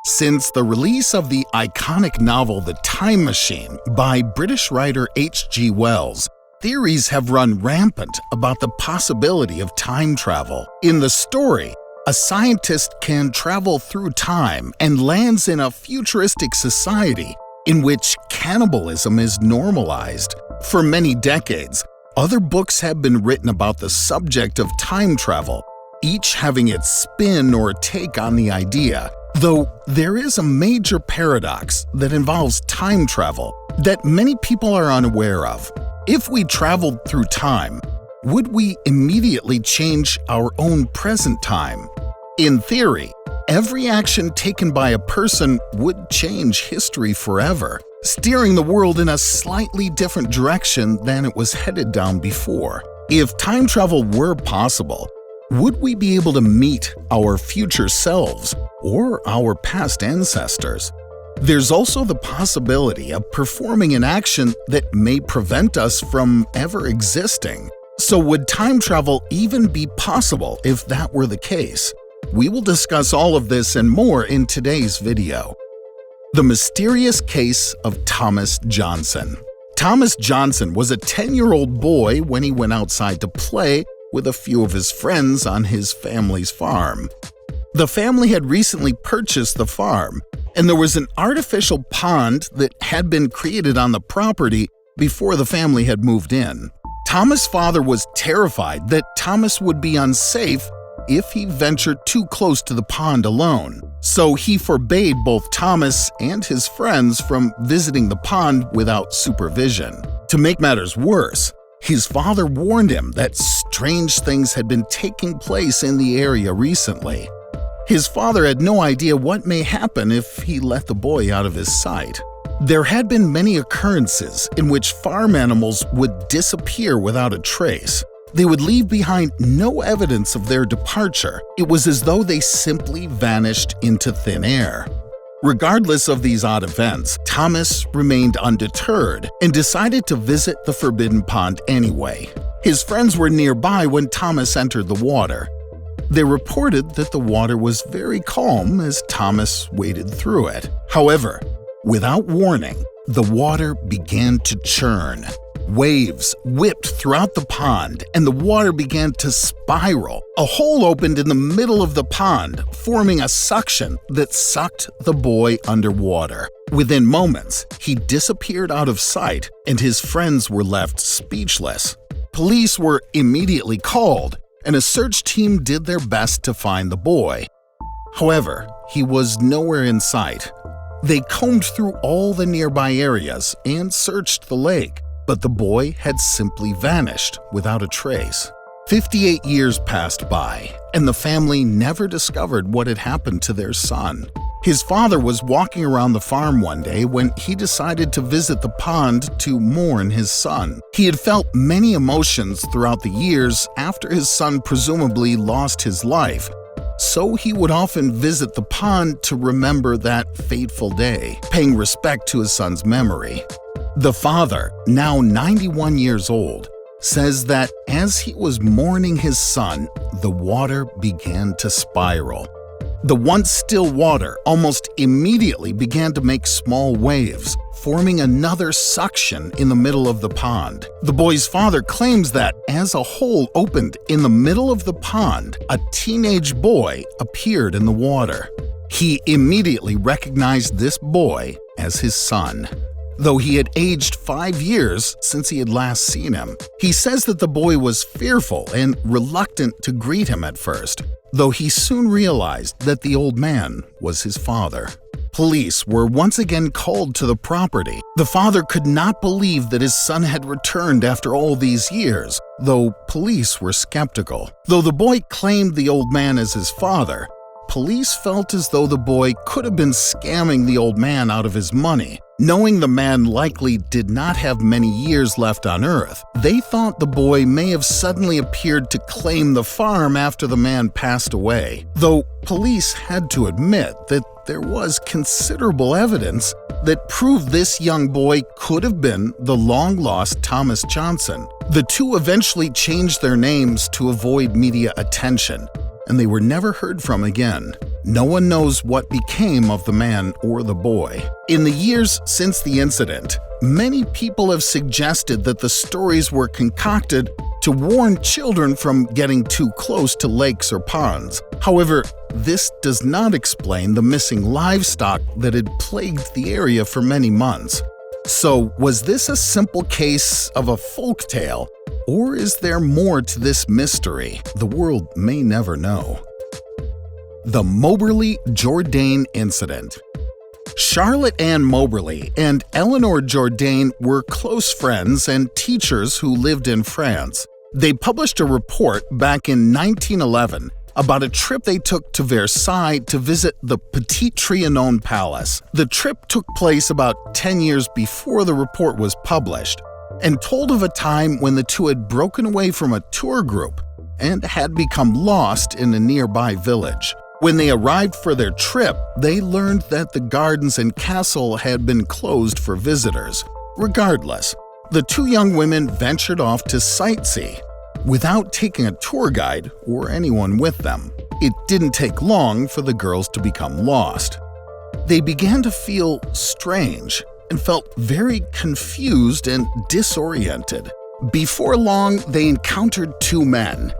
Since the release of the iconic novel The Time Machine by British writer H.G. Wells, theories have run rampant about the possibility of time travel. In the story, a scientist can travel through time and lands in a futuristic society in which cannibalism is normalized. For many decades, other books have been written about the subject of time travel, each having its spin or take on the idea. Though there is a major paradox that involves time travel that many people are unaware of. If we traveled through time, would we immediately change our own present time? In theory, every action taken by a person would change history forever, steering the world in a slightly different direction than it was headed down before. If time travel were possible, would we be able to meet our future selves or our past ancestors? There's also the possibility of performing an action that may prevent us from ever existing. So would time travel even be possible if that were the case? We will discuss all of this and more in today's video. The mysterious case of Thomas Johnson. Thomas Johnson was a 10-year-old boy when he went outside to play with a few of his friends on his family's farm. The family had recently purchased the farm, and there was an artificial pond that had been created on the property before the family had moved in. Thomas' father was terrified that Thomas would be unsafe if he ventured too close to the pond alone, so he forbade both Thomas and his friends from visiting the pond without supervision. To make matters worse, his father warned him that strange things had been taking place in the area recently. His father had no idea what may happen if he let the boy out of his sight. There had been many occurrences in which farm animals would disappear without a trace. They would leave behind no evidence of their departure. It was as though they simply vanished into thin air. Regardless of these odd events, Thomas remained undeterred and decided to visit the forbidden pond anyway. His friends were nearby when Thomas entered the water. They reported that the water was very calm as Thomas waded through it. However, without warning, the water began to churn. Waves whipped throughout the pond, and the water began to spiral. A hole opened in the middle of the pond, forming a suction that sucked the boy underwater. Within moments, he disappeared out of sight, and his friends were left speechless. Police were immediately called, and a search team did their best to find the boy. However, he was nowhere in sight. They combed through all the nearby areas and searched the lake, but the boy had simply vanished without a trace. 58 years passed by, and the family never discovered what had happened to their son. His father was walking around the farm one day when he decided to visit the pond to mourn his son. He had felt many emotions throughout the years after his son presumably lost his life, so he would often visit the pond to remember that fateful day, paying respect to his son's memory. The father, now 91 years old, says that as he was mourning his son, the water began to spiral. The once still water almost immediately began to make small waves, forming another suction in the middle of the pond. The boy's father claims that as a hole opened in the middle of the pond, a teenage boy appeared in the water. He immediately recognized this boy as his son, though he had aged 5 years since he had last seen him. He says that the boy was fearful and reluctant to greet him at first, though he soon realized that the old man was his father. Police were once again called to the property. The father could not believe that his son had returned after all these years, though police were skeptical. Though the boy claimed the old man as his father, police felt as though the boy could have been scamming the old man out of his money. Knowing the man likely did not have many years left on Earth, they thought the boy may have suddenly appeared to claim the farm after the man passed away. Though police had to admit that there was considerable evidence that proved this young boy could have been the long-lost Thomas Johnson. The two eventually changed their names to avoid media attention, and they were never heard from again. No one knows what became of the man or the boy. In the years since the incident, many people have suggested that the stories were concocted to warn children from getting too close to lakes or ponds. However, this does not explain the missing livestock that had plagued the area for many months. So, was this a simple case of a folktale, or is there more to this mystery the world may never know? The Moberly Jourdain Incident. Charlotte Ann Moberly and Eleanor Jourdain were close friends and teachers who lived in France. They published a report back in 1911 about a trip they took to Versailles to visit the Petit Trianon Palace. The trip took place about 10 years before the report was published, and told of a time when the two had broken away from a tour group and had become lost in a nearby village. When they arrived for their trip, they learned that the gardens and castle had been closed for visitors. Regardless, the two young women ventured off to sightsee without taking a tour guide or anyone with them. It didn't take long for the girls to become lost. They began to feel strange and felt very confused and disoriented. Before long, they encountered two men.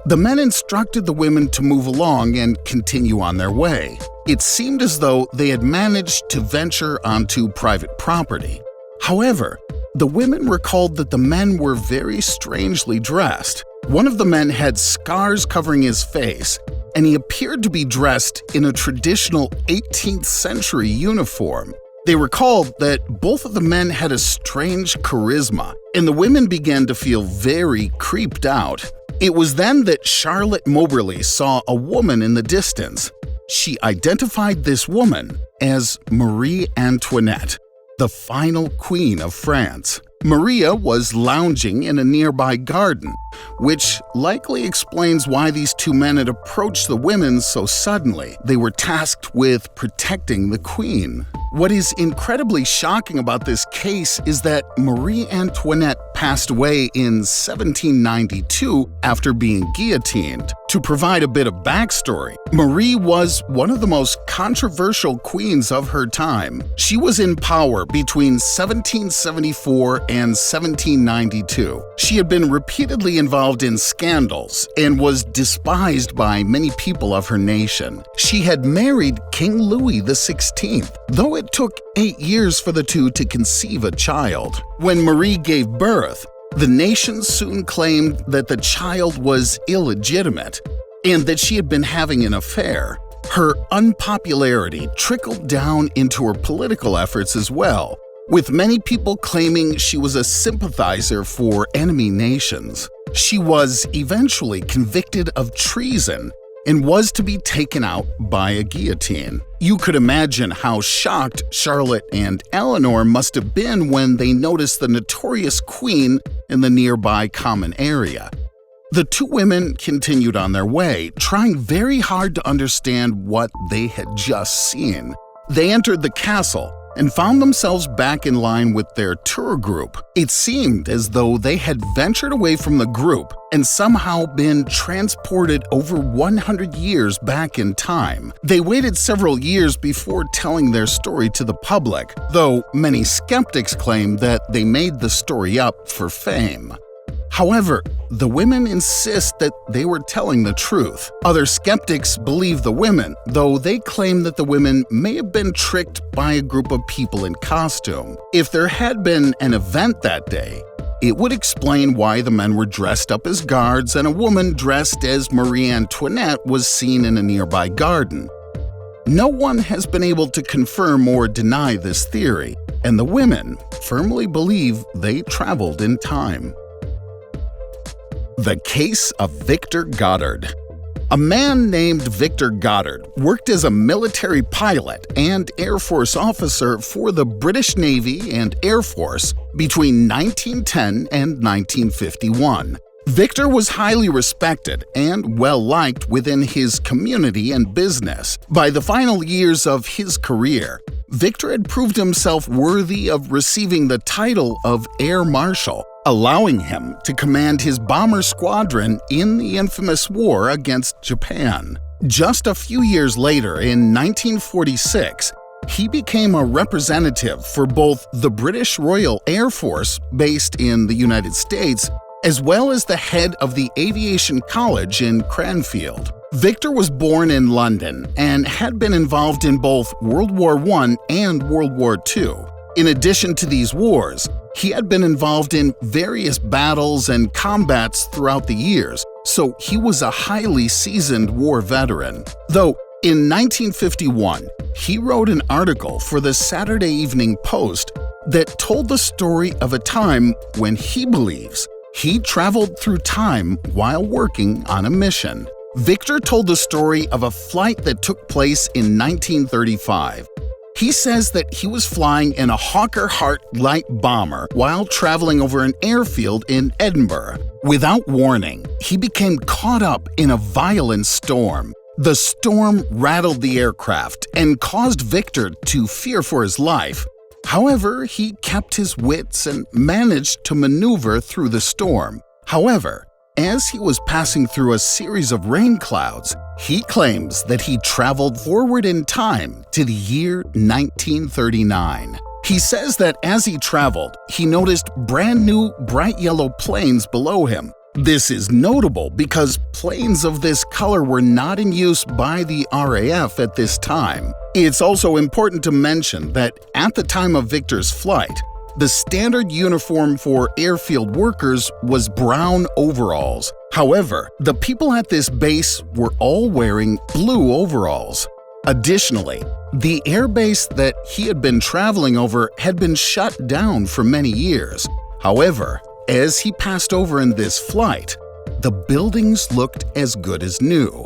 The men instructed the women to move along and continue on their way. It seemed as though they had managed to venture onto private property. However, the women recalled that the men were very strangely dressed. One of the men had scars covering his face, and he appeared to be dressed in a traditional 18th century uniform. They recalled that both of the men had a strange charisma, and the women began to feel very creeped out. It was then that Charlotte Moberly saw a woman in the distance. She identified this woman as Marie Antoinette, the final queen of France. Maria was lounging in a nearby garden, which likely explains why these two men had approached the women so suddenly. They were tasked with protecting the queen. What is incredibly shocking about this case is that Marie Antoinette passed away in 1792 after being guillotined. To provide a bit of backstory, Marie was one of the most controversial queens of her time. She was in power between 1774 and 1792. She had been repeatedly involved in scandals and was despised by many people of her nation. She had married King Louis XVI, though it took 8 years for the two to conceive a child. When Marie gave birth, the nation soon claimed that the child was illegitimate and that she had been having an affair. Her unpopularity trickled down into her political efforts as well, with many people claiming she was a sympathizer for enemy nations. She was eventually convicted of treason and was to be taken out by a guillotine. You could imagine how shocked Charlotte and Eleanor must have been when they noticed the notorious queen in the nearby common area. The two women continued on their way, trying very hard to understand what they had just seen. They entered the castle and found themselves back in line with their tour group. It seemed as though they had ventured away from the group and somehow been transported over 100 years back in time. They waited several years before telling their story to the public, though many skeptics claim that they made the story up for fame. However, the women insist that they were telling the truth. Other skeptics believe the women, though they claim that the women may have been tricked by a group of people in costume. If there had been an event that day, it would explain why the men were dressed up as guards and a woman dressed as Marie Antoinette was seen in a nearby garden. No one has been able to confirm or deny this theory, and the women firmly believe they traveled in time. The Case of Victor Goddard. A man named Victor Goddard worked as a military pilot and Air Force officer for the British Navy and Air Force between 1910 and 1951. Victor was highly respected and well-liked within his community and business. By the final years of his career, Victor had proved himself worthy of receiving the title of Air Marshal, allowing him to command his bomber squadron in the infamous war against Japan. Just a few years later, in 1946, he became a representative for both the British Royal Air Force, based in the United States, as well as the head of the Aviation College in Cranfield. Victor was born in London and had been involved in both World War I and World War II. In addition to these wars, he had been involved in various battles and combats throughout the years, so he was a highly seasoned war veteran. Though, in 1951, he wrote an article for the Saturday Evening Post that told the story of a time when he believes he traveled through time while working on a mission. Victor told the story of a flight that took place in 1935. He says that he was flying in a Hawker Hart light bomber while traveling over an airfield in Edinburgh. Without warning, he became caught up in a violent storm. The storm rattled the aircraft and caused Victor to fear for his life. However, he kept his wits and managed to maneuver through the storm. However, as he was passing through a series of rain clouds, he claims that he traveled forward in time to the year 1939. He says that as he traveled, he noticed brand new bright yellow planes below him. This is notable because planes of this color were not in use by the RAF at this time. It's also important to mention that at the time of Victor's flight, the standard uniform for airfield workers was brown overalls. However, the people at this base were all wearing blue overalls. Additionally, the airbase that he had been traveling over had been shut down for many years. However, as he passed over in this flight, the buildings looked as good as new.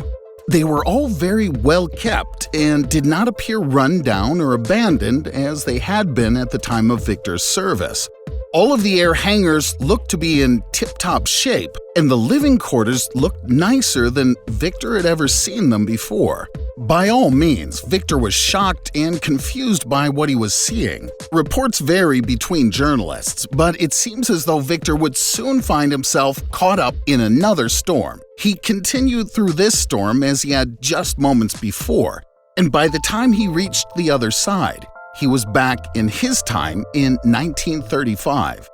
They were all very well kept and did not appear run down or abandoned as they had been at the time of Victor's service. All of the air hangars looked to be in tip-top shape, and the living quarters looked nicer than Victor had ever seen them before. By all means, Victor was shocked and confused by what he was seeing. Reports vary between journalists, but it seems as though Victor would soon find himself caught up in another storm. He continued through this storm as he had just moments before, and by the time he reached the other side, he was back in his time in 1935.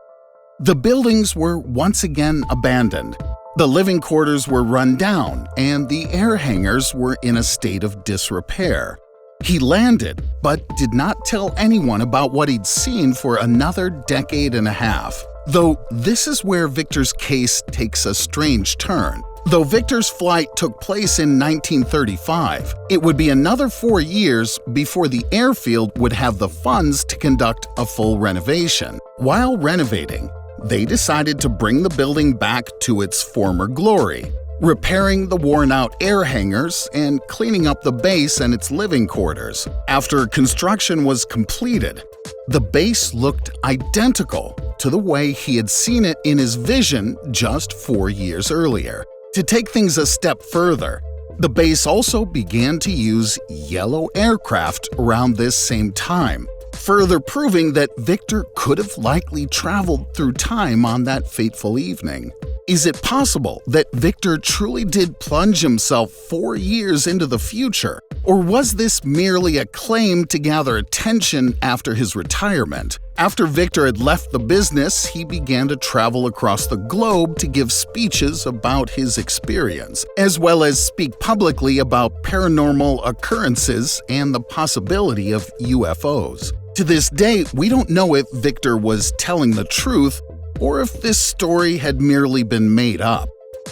The buildings were once again abandoned. The living quarters were run down, and the air hangars were in a state of disrepair. He landed, but did not tell anyone about what he'd seen for another decade and a half. Though this is where Victor's case takes a strange turn. Though Victor's flight took place in 1935, it would be another 4 years before the airfield would have the funds to conduct a full renovation. While renovating, they decided to bring the building back to its former glory, repairing the worn-out air hangars and cleaning up the base and its living quarters. After construction was completed, the base looked identical to the way he had seen it in his vision just 4 years earlier. To take things a step further, the base also began to use yellow aircraft around this same time, further proving that Victor could have likely traveled through time on that fateful evening. Is it possible that Victor truly did plunge himself 4 years into the future, or was this merely a claim to gather attention after his retirement? After Victor had left the business, he began to travel across the globe to give speeches about his experience, as well as speak publicly about paranormal occurrences and the possibility of UFOs. To this day, we don't know if Victor was telling the truth or if this story had merely been made up.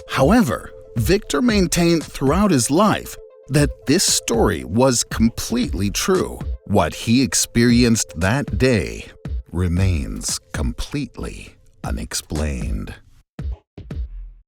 However, Victor maintained throughout his life that this story was completely true. What he experienced that day remains completely unexplained.